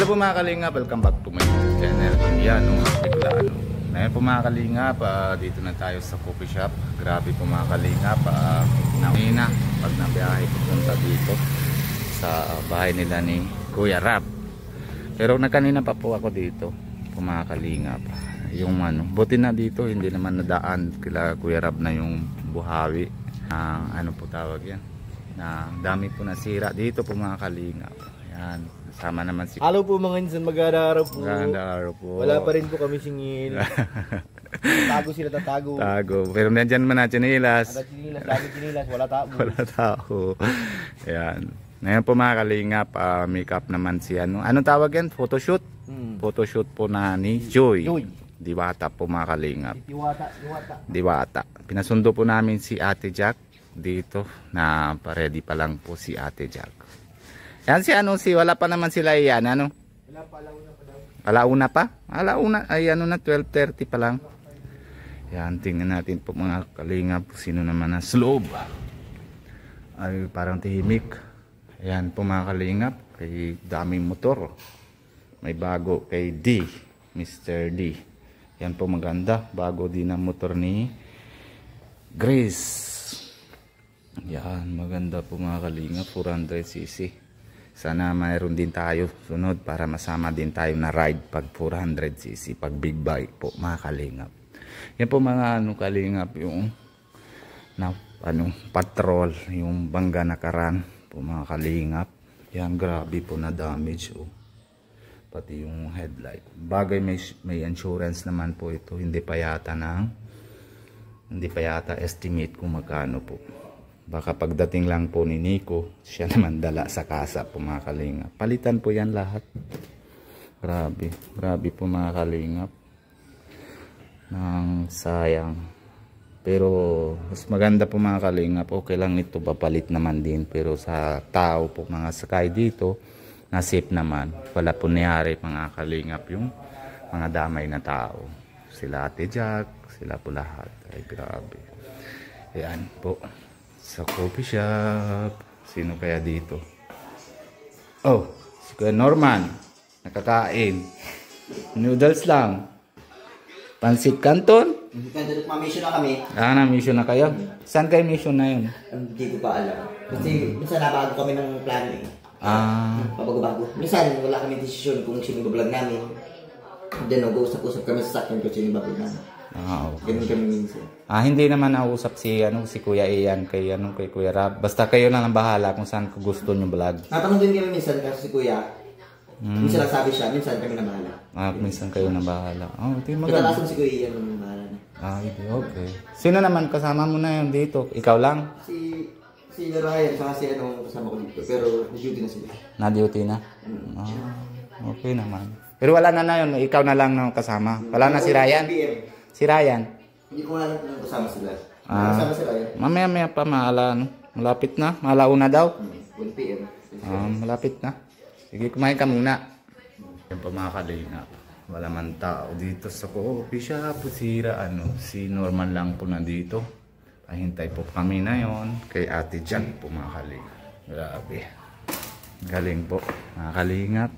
Hello po mga kalingap, welcome back to my channel. Yan, Bicolano. Ngayon po mga kalingap, dito na tayo sa coffee shop. Grabe po mga kalingap, nauna pag nabiyahe pupunta dito sa bahay nila ni Kuya Rab. Pero nagkanina pa po ako dito po mga kalingap. Yung buti na dito, hindi naman nadaan kila Kuya Rab na yung buhawi. Ano po tawag yan? Na dami po nasira dito po mga kalingap. Yan, kasama naman si... Halo po mga insan, magandang araw po. Magandang araw po. Wala pa rin po kami singil. Tago sila, tatago. Tago. Pero nandyan man na chinilas. Ada chinilas, lagi chinilas, wala tao. Wala tao. Ayan. Ngayon po mga kalingap, makeup naman si anong tawag yan? Photoshoot? Photoshoot po na ni Joy. Diwata po mga kalingap. Diwata. Pinasundo po namin si Ate Jack dito na ready pa lang po si Ate Jack. Yan si wala pa naman sila iyan, Wala pa, alauna pa daw. Alauna pa? Alauna, ay na, 12:30 pa lang. Yan, tingnan natin po mga kalingap, sino naman na slob. Ay, parang tahimik. Yan po mga kalingap, kay daming motor. May bago kay D, Mr. D. Yan po maganda, bago din ang motor ni Grace. Yan, maganda po mga kalingap, 400cc. Sana mayroon din tayo sunod para masama din tayo na ride pag 400cc, pag big bike po mga kalingap. Yan po mga kalingap, yung patrol, yung bangga nakaraan po mga kalingap. Yan, grabe po na damage pati yung headlight. Bagay may insurance naman po ito, hindi pa yata estimate kung magkano po. Baka pagdating lang po ni Nico, siya naman dala sa kasa po mga kalingap. Palitan po yan lahat. Grabe. Grabe po mga kalingap. Nang sayang. Pero mas maganda po mga kalingap. Okay lang ito, papalit naman din. Pero sa tao po mga sakay dito, na safe naman. Wala po nangyari mga kalingap yung mga damay na tao. Sila Ate Jack, sila po lahat. Ay grabe. Ayan po. Sa coffee shop. Sino kaya dito? Oh, si Kuya Norman. Nakakain. Noodles lang. Pansit Canton? Ma-mission na kami. Na-mission na kayo? Saan kayo mission na yun? Hindi ko pa alam. Kasi minsan nabago kami ng plano eh. Pabago-bago. Minsan wala kami desisyon kung sino bablog namin. Then nag-uusap-usap kami sa sakyan kung sino bablog namin. Okay. Ganun kami minsan. Hindi naman nausap si Kuya Ian kay Kuya Rab. Basta kayo na lang bahala kung saan gusto niyo vlog. Natanong din kami minsan kasi si Kuya. Minsan lang sabi siya, minsan kami na bahala. Minsan kayo na bahala. Ito yung maganda. Kadalasan si Kuya Ian ang bahala na. Okay. Sino naman kasama mo na yun dito? Ikaw lang? Si Ryan, saka si kasama ko dito. Pero na-duty na sila. Na-duty na? Okay naman. Pero wala na yun, ikaw na lang na kasama. Wala na si Ryan? Si Ryan? Hindi ko alam kung kasama sila. Kasama si Ryan. Mamaya pa malapit na. Malauna daw? 1 PM. Malapit na. Sige, kumain ka muna. Yan pa mga kalingap. Wala man tao dito sa coffee shop. Si Norman lang po na dito. Pahintay po kami na yon kay Ate Jack po mga kalingap. Grabe. Galing po mga kalingap.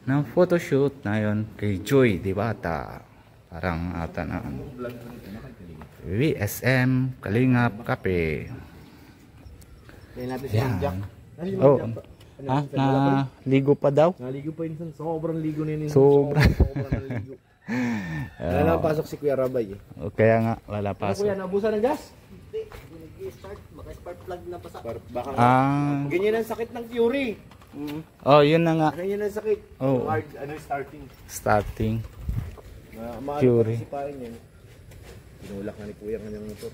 Ng photoshoot na yon kay Joy Diwata. Parang ata na VSM Kalingap Cafe. Yan. Ligo pa daw? Naligo pa yun. Sobrang ligo na yun. Sobrang ligo. Wala na pasok si Kuya Rabay. Kaya nga wala pasok. Kuya, nabusan ng gas? Hindi, start. Baka spark plug na pasak. Ganyan ang sakit ng Fury. Yun na nga. Ganyan ang sakit. Starting. Fury. Tinulak na ni Kuya ng kanyang motor.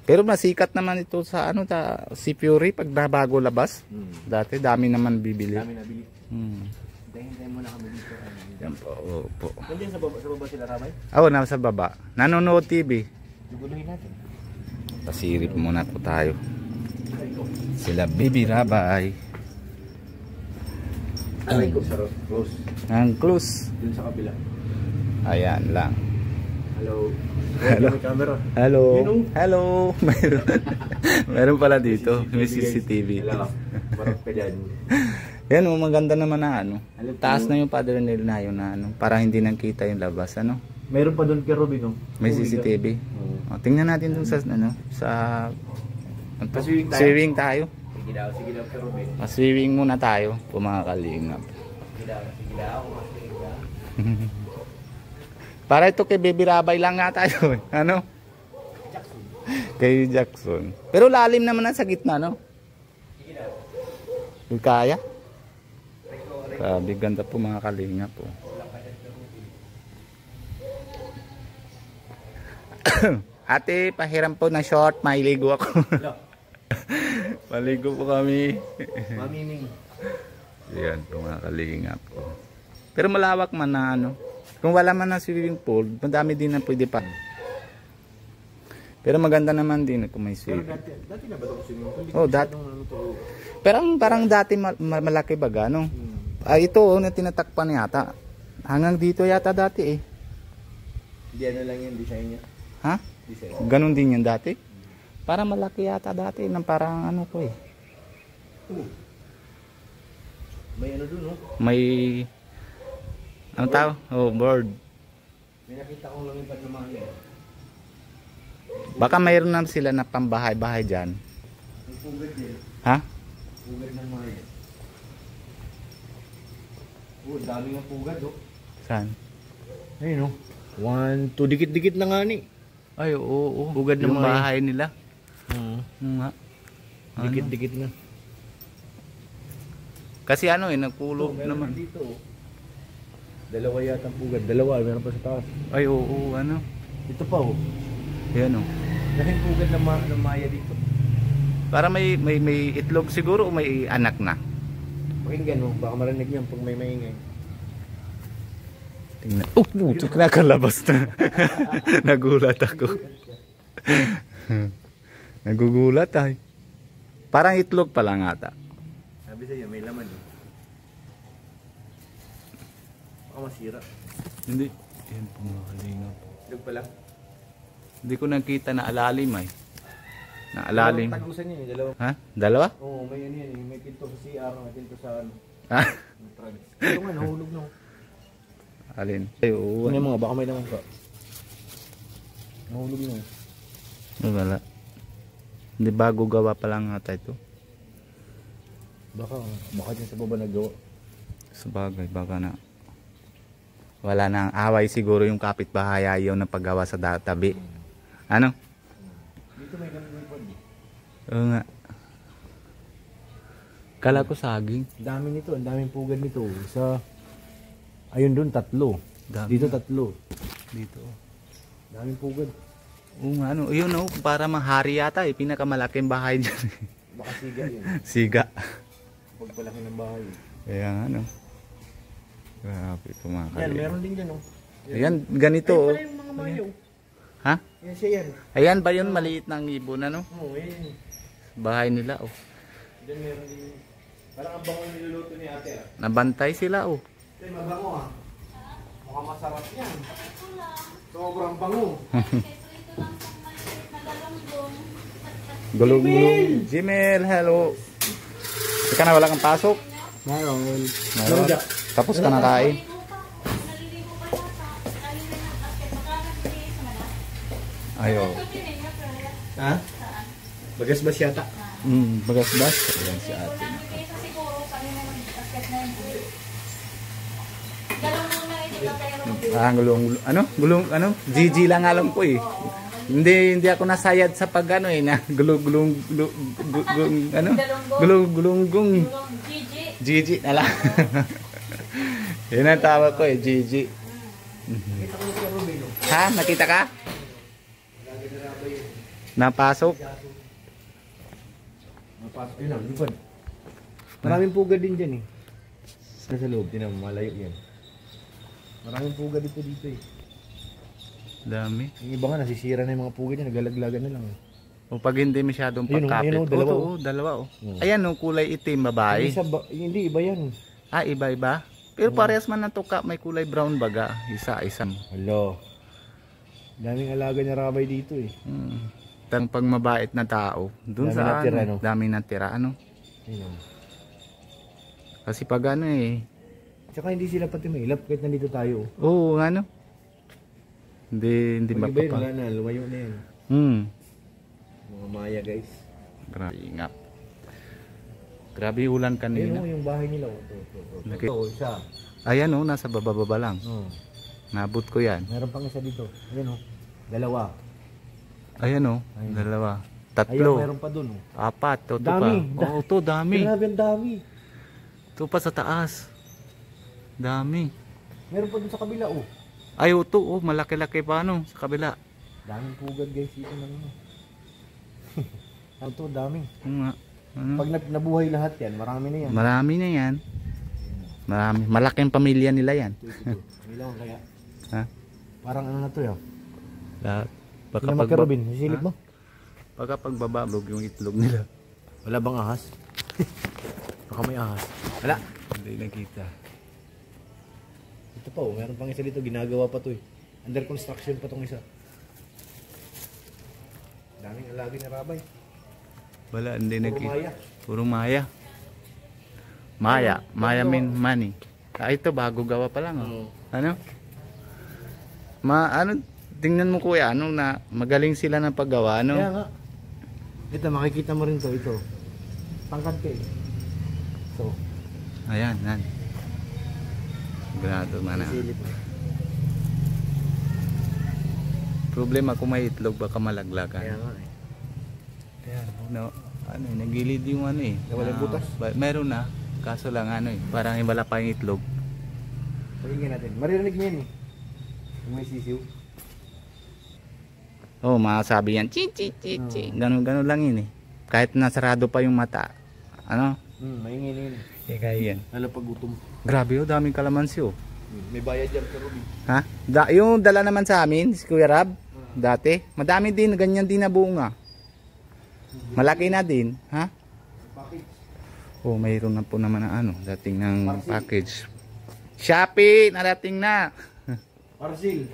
Pero masikat naman ito sa si Fury pag nabago labas. Dati dami naman bibili. Dami nabili. Hintay muna kami dito. Yan po. Nandiyan sa baba sila, Ramay? Nasa baba. Nanonood TV. Guguluhin natin. Pasirip muna po tayo. Sila Baby Rabay. Close. Ang close. Dun sa kabila. Ayan lang. Hello. Hello. Camera. Hello. Hello. Meron pala dito. May CCTV. Hello. Parang pa dyan. Yan oh, maganda naman na ano. Taas na yung paddle na yun na ano, para hindi nang kita yung labas ano. Meron pa doon kay Robin, no? May CCTV. Oh, tingnan natin dun sa ano, sa Swimming tayo? swimming tayo. Sige daw kay Robin. Swimming muna tayo, mga kalingap. Sige daw. Para ito kay Baby Rabay lang nga tayo. Ano? Kay Jackson. Pero lalim naman na sa gitna, no? Kaya? Sabi, ganda po mga kalinga po. Ate, pahiram po na short. Mailigo ako. Maligo po kami. Mamiming. Yan po mga kalinga po. Pero malawak man na ano. Kung wala man na swimming pool, madami din na pwede pa. Pero maganda naman din kung may swimming. Dati na ba ito swimming pool? Oh, dati. Pero parang dati malaki baga, no? Ito oh, na tinatakpan yata. Hanggang dito yata dati eh. Hindi ano lang yung design niya. Ha? Design. Ganon din yan dati. Para malaki yata dati ng parang ano ko eh. May ano dun, no? May ano tao? Oh, bird. May nakita kong lumipad na mga yan. Baka mayroon na sila na pambahay-bahay dyan. May pugad din. Ha? Pugad ng mga yan. Dami ng pugad, oh. Saan? Ayun, oh. 1, 2, dikit-dikit na nga ni. Ay, oo. Pugad ng yung mga bahay nila. Nga. Ano? Dikit-dikit na. Kasi ano eh, nagpulog Meron naman. dito, oh. Dalawa yata ang pugad. Dalawa, meron pa sa taas. Ay, oo, ano. Ito pa, oh. Yan oh. Dahil pugad ng maya dito. Para may itlog siguro o may anak na. Pakinggan mo, baka marinig niyan pag may maingay. Tingnan. Oh, putik na kalabas na. Nagulat ako. Nagugulat ay. Parang itlog pa lang ata. Sabi sa'yo, may laman eh. Baka masira. Hindi. Yan po mga kalingap. Itlog pa lang. Hindi ko nakita na alalim ay. Na alalim. Dalawang tagusan yun eh, dalawa. Ha? Dalawa? Oo, may ano yan eh. May pinto sa CR, may pinto sa ano. Ha? Ito nga, nahulog na. Alin? Ay, oo. Ano yung mga, baka may naman ka. Nahulog na. Ay, wala. Hindi bago gawa pa lang ata ito. Baka dyan sa baba nagawa. Sabagay, baka na. Wala nang away siguro yung kapitbahay ayaw na paggawa sa tabi. Ano? Dito may lumipad eh. Oo nga. Kala ko saging. Dami nito, ang daming pugad nito. Sa, ayun doon, 3. Dami. Dito 3. Dito. Daming pugad. Oo nga, ano. Yun, no, para mahari yata eh. Pinakamalaking bahay dyan. Baka siga yun. Siga. Pagpalaki ng bahay. Kaya nga, no. Grabe ito mga Yan, kalingap. meron din dyan oh. Ayan, ganito. Ayun Oh. pala yung mga mayo. Ha? Yan siya yan. Ayan ba yun? Maliit na ibon, ano? Oo, yan. Bahay nila, oh. Diyan meron din. Parang ang bango niluluto ni ate ah. Nabantay sila, oh. Ito yung mabango ah. Mukhang masarap yan. Sobrang bango. Gulong-gulong. Jimel, hello. Ika na, wala kang pasok? Meron. Meron. Tapos ka na kain? Ayo. Ha? Bagas-bas yata. Bagas-bas. Ayan si ate. Gulong, ano? Gulong, ano? GG lang alam ko eh. Hindi ako nasayad sa pag ano eh, na gulong, ano? Gulong, GG na lang. Yun ang tawag ko eh, GG. Ha? Nakita ka? Napasok? Napasok yun lang, lipad. Maraming pugad din dyan eh. Sa loob, tinan mo, malayo yan. Maraming pugad dito eh. Dami. Yung iba nga nasisira na yung mga pugad niya, nagalaglagan na lang. O pag hindi masyadong Ayun, pagkapit. ayun, dalawa. Dalawa oh. Ayan oh, kulay itim babae. Hindi, iba yan. Ah, iba-iba. Pero parehas man na tuka, may kulay brown baga. Isa. Hello. Daming alaga niya rabay dito eh. Pag mabait na tao, dun Dami sa natira, ano, no? dami natira, ano? Ayun. Kasi pag ano eh. Tsaka hindi sila pati mailap kahit nandito tayo. Oo, ano? Hindi Pag iba yun, mapapa. wala na, lumayo na yan. Mga maya guys. Grabe, ingap. Grabe ulan Ayun kanina. o, yung bahay nila. Ito, siya. Ayan oh, nasa baba lang. Nabot ko yan. Meron pang isa dito. Ayun o, dalawa. Ayan oh, Ayun. dalawa. Ayun, Tatlo. meron pa dun o. Apat. Ito Dami. pa. Oo, ito dami. Grabe ang dami. Ito pa sa taas. Dami. Meron pa dun sa kabila o. Ay, ito oh, malaki-laki pa ano, sa kabila. Daming pugad guys dito ng ano. Ito, dami. Oo nga. Ano? Pag nabuhay lahat yan, marami na yan. Marami na yan. Marami. Malaking pamilya nila yan. Ito. Ilang kaya. Ha? Parang ano na to yun. Lahat. Baka Sino magkarobin? Sisilip mo? Baka pagbabalog yung itlog nila. Wala bang ahas? Baka may ahas. Wala. Hindi nakita. Ito pa oh, meron pang isa dito, ginagawa pa to eh. Under construction pa tong isa. Daming alagi na rabay. Wala, hindi Puro nakita. maya. Puro maya. Maya mean money. Ah, ito bago gawa pa lang oh. Ano? Ano, tingnan mo kuya, ano na magaling sila ng paggawa, ano? Kaya nga. Ito, makikita mo rin to, ito. Tangkad ka eh. So, Ayan, yan. Grado man na. silip mo. Problema kung may itlog baka malaglagan. Kaya nga eh. Ayan, ano, nagilid yung ano eh. Walang butas? Meron na. Kaso lang ano eh, parang wala pa yung itlog. Pakinggan natin. Maririnig mo yan eh. Kung may sisiw. Oh, masabi yan. Chi chi chi chi. Ganun lang yun eh. Kahit nasarado pa yung mata. Ano? Maingin yun. Eh kaya yan. Lalo pag gutom. Grabe oh, daming kalamansi oh. May bayad yan pero Ruby. Ha? Yung dala naman sa amin, si Kuya Rab, dati, madami din, ganyan din na bunga. Malaki na din, ha? Oh, mayroon na po naman na ano, dating ng package. Shopee, narating na. Parcel.